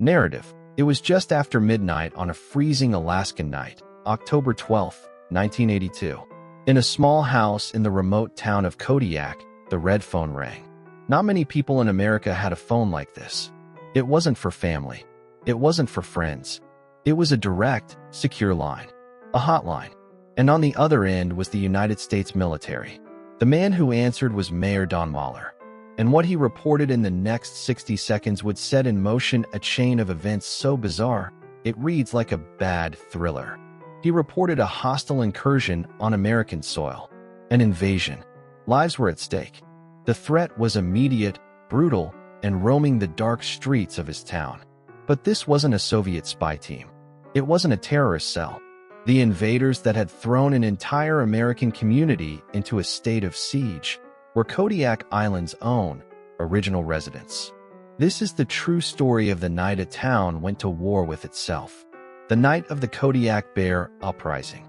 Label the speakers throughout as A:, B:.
A: Narrative. It was just after midnight on a freezing Alaskan night, October 12, 1982. In a small house in the remote town of Kodiak, the red phone rang. Not many people in America had a phone like this. It wasn't for family. It wasn't for friends. It was a direct, secure line. A hotline. And on the other end was the United States military. The man who answered was Mayor Don Mahler. And what he reported in the next 60 seconds would set in motion a chain of events so bizarre, it reads like a bad thriller. He reported a hostile incursion on American soil. An invasion. Lives were at stake. The threat was immediate, brutal, and roaming the dark streets of his town. But this wasn't a Soviet spy team. It wasn't a terrorist cell. The invaders that had thrown an entire American community into a state of siege were Kodiak Island's own original residents. This is the true story of the night a town went to war with itself. The night of the Kodiak Bear Uprising.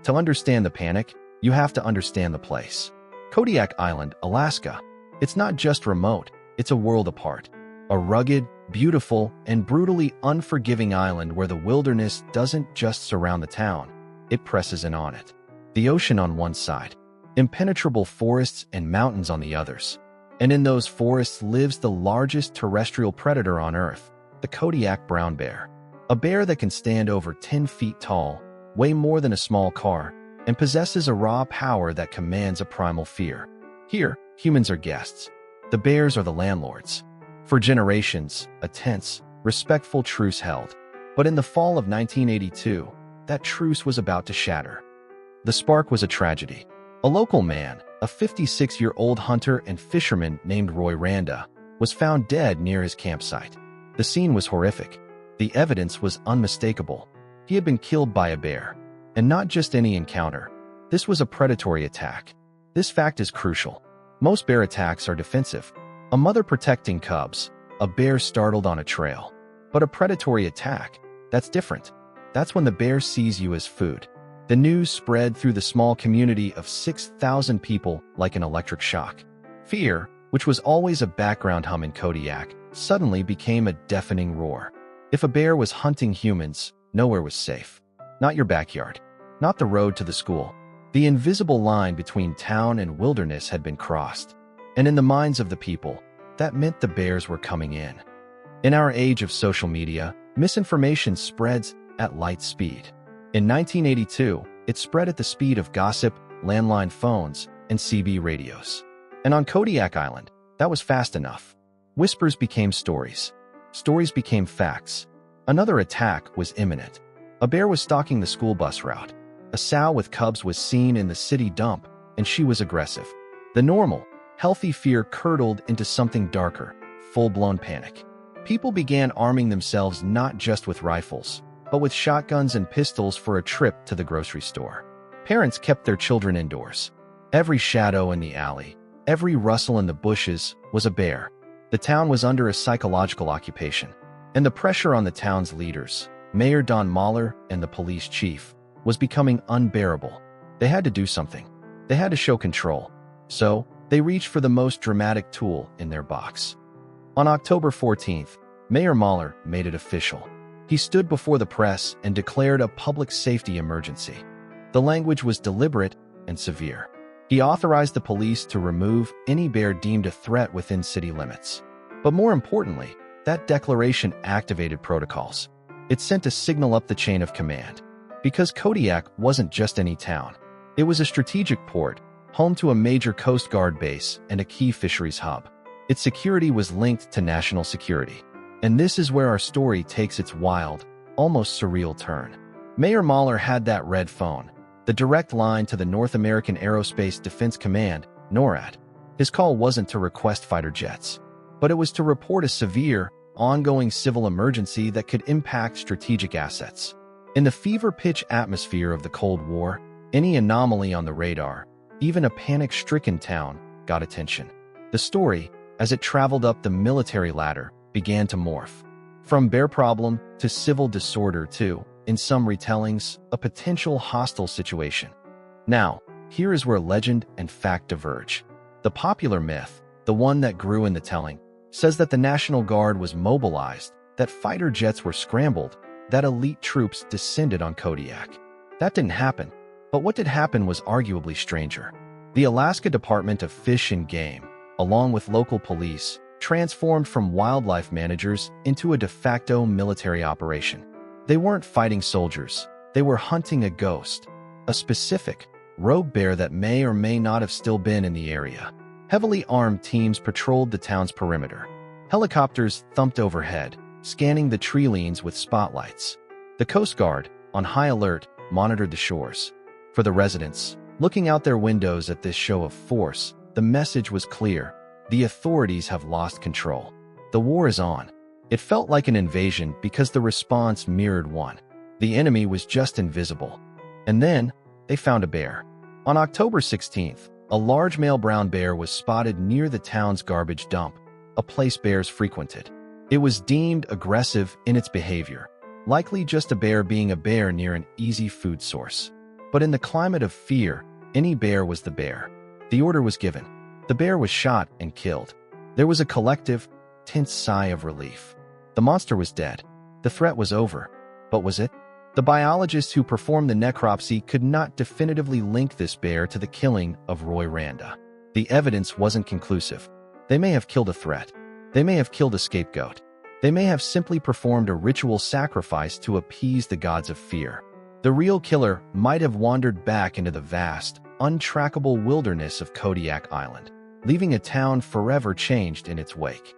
A: To understand the panic, you have to understand the place. Kodiak Island, Alaska. It's not just remote, it's a world apart. A rugged, beautiful, and brutally unforgiving island where the wilderness doesn't just surround the town, it presses in on it. The ocean on one side, impenetrable forests and mountains on the others. And in those forests lives the largest terrestrial predator on Earth, the Kodiak brown bear. A bear that can stand over 10 feet tall, weigh more than a small car, and possesses a raw power that commands a primal fear. Here, humans are guests. The bears are the landlords. For generations, a tense, respectful truce held. But in the fall of 1982, that truce was about to shatter. The spark was a tragedy. A local man, a 56-year-old hunter and fisherman named Roy Randa, was found dead near his campsite. The scene was horrific. The evidence was unmistakable. He had been killed by a bear. And not just any encounter. This was a predatory attack. This fact is crucial. Most bear attacks are defensive. A mother protecting cubs, a bear startled on a trail. But a predatory attack, that's different. That's when the bear sees you as food. The news spread through the small community of 6,000 people like an electric shock. Fear, which was always a background hum in Kodiak, suddenly became a deafening roar. If a bear was hunting humans, nowhere was safe. Not your backyard. Not the road to the school. The invisible line between town and wilderness had been crossed. And in the minds of the people, that meant the bears were coming in. In our age of social media, misinformation spreads at light speed. In 1982, it spread at the speed of gossip, landline phones, and CB radios. And on Kodiak Island, that was fast enough. Whispers became stories. Stories became facts. Another attack was imminent. A bear was stalking the school bus route. A sow with cubs was seen in the city dump, and she was aggressive. The normal, healthy fear curdled into something darker, full-blown panic. People began arming themselves not just with rifles, but with shotguns and pistols for a trip to the grocery store. Parents kept their children indoors. Every shadow in the alley, every rustle in the bushes was a bear. The town was under a psychological occupation, and the pressure on the town's leaders, Mayor Don Mahler and the police chief, was becoming unbearable. They had to do something. They had to show control. So, they reached for the most dramatic tool in their box. On October 14th, Mayor Mahler made it official. He stood before the press and declared a public safety emergency. The language was deliberate and severe. He authorized the police to remove any bear deemed a threat within city limits. But more importantly, that declaration activated protocols. It sent a signal up the chain of command. Because Kodiak wasn't just any town. It was a strategic port, home to a major Coast Guard base and a key fisheries hub. Its security was linked to national security. And this is where our story takes its wild, almost surreal turn. Mayor Mahler had that red phone, the direct line to the North American Aerospace Defense Command, NORAD. His call wasn't to request fighter jets, but it was to report a severe, ongoing civil emergency that could impact strategic assets. In the fever-pitch atmosphere of the Cold War, any anomaly on the radar, even a panic-stricken town, got attention. The story, as it traveled up the military ladder, began to morph. From bear problem to civil disorder to, in some retellings, a potential hostile situation. Now, here is where legend and fact diverge. The popular myth, the one that grew in the telling, says that the National Guard was mobilized that fighter jets were scrambled, that elite troops descended on Kodiak. That didn't happen, but what did happen was arguably stranger. The Alaska Department of Fish and Game, along with local police, transformed from wildlife managers into a de facto military operation. They weren't fighting soldiers, they were hunting a ghost, a specific, rogue bear that may or may not have still been in the area. Heavily armed teams patrolled the town's perimeter. Helicopters thumped overhead, scanning the tree lanes with spotlights. The Coast Guard, on high alert, monitored the shores. For the residents, looking out their windows at this show of force, the message was clear. The authorities have lost control. The war is on. It felt like an invasion because the response mirrored one. The enemy was just invisible. And then, they found a bear. On October 16th, a large male brown bear was spotted near the town's garbage dump, a place bears frequented. It was deemed aggressive in its behavior, likely just a bear being a bear near an easy food source. But in the climate of fear, any bear was the bear. The order was given. The bear was shot and killed. There was a collective, tense sigh of relief. The monster was dead. The threat was over. But was it? The biologists who performed the necropsy could not definitively link this bear to the killing of Roy Randa. The evidence wasn't conclusive. They may have killed a threat. They may have killed a scapegoat. They may have simply performed a ritual sacrifice to appease the gods of fear. The real killer might have wandered back into the vast, untrackable wilderness of Kodiak Island, leaving a town forever changed in its wake.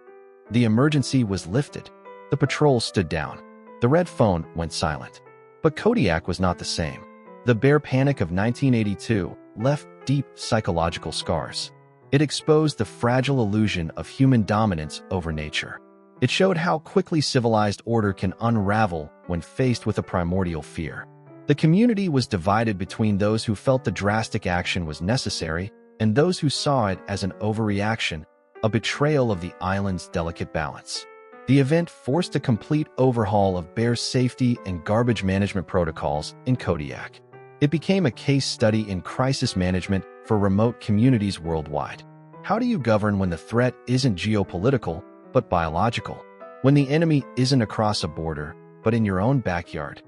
A: The emergency was lifted. The patrol stood down. The red phone went silent. But Kodiak was not the same. The Bear Panic of 1982 left deep psychological scars. It exposed the fragile illusion of human dominance over nature. It showed how quickly civilized order can unravel when faced with a primordial fear. The community was divided between those who felt the drastic action was necessary and those who saw it as an overreaction, a betrayal of the island's delicate balance. The event forced a complete overhaul of bear safety and garbage management protocols in Kodiak. It became a case study in crisis management for remote communities worldwide. How do you govern when the threat isn't geopolitical, but biological? When the enemy isn't across a border, but in your own backyard?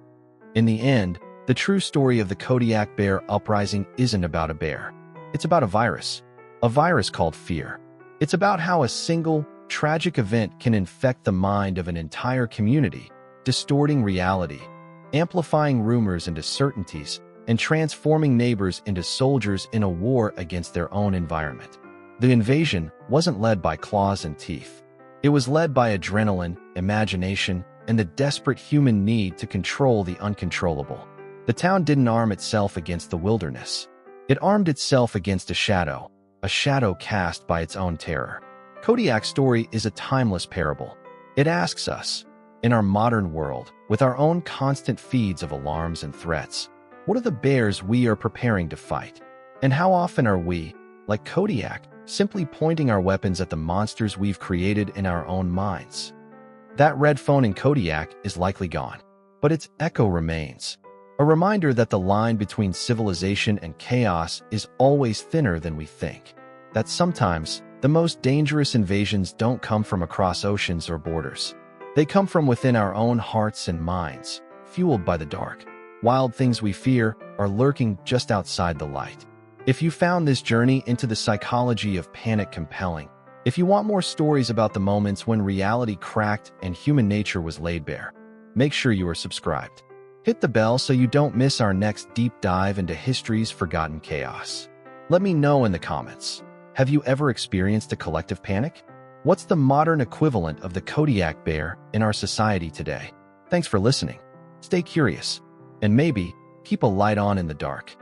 A: In the end, the true story of the Kodiak Bear Uprising isn't about a bear. It's about a virus called fear. It's about how a single, tragic event can infect the mind of an entire community, distorting reality, amplifying rumors into certainties, and transforming neighbors into soldiers in a war against their own environment. The invasion wasn't led by claws and teeth. It was led by adrenaline, imagination, and the desperate human need to control the uncontrollable. The town didn't arm itself against the wilderness. It armed itself against a shadow cast by its own terror. Kodiak's story is a timeless parable. It asks us, in our modern world, with our own constant feeds of alarms and threats, what are the bears we are preparing to fight? And how often are we, like Kodiak, simply pointing our weapons at the monsters we've created in our own minds? That red phone in Kodiak is likely gone, but its echo remains. A reminder that the line between civilization and chaos is always thinner than we think. That sometimes, the most dangerous invasions don't come from across oceans or borders. They come from within our own hearts and minds, fueled by the dark. Wild things we fear are lurking just outside the light. If you found this journey into the psychology of panic compelling, if you want more stories about the moments when reality cracked and human nature was laid bare, make sure you are subscribed. Hit the bell so you don't miss our next deep dive into history's forgotten chaos. Let me know in the comments. Have you ever experienced a collective panic? What's the modern equivalent of the Kodiak bear in our society today? Thanks for listening. Stay curious, and maybe keep a light on in the dark.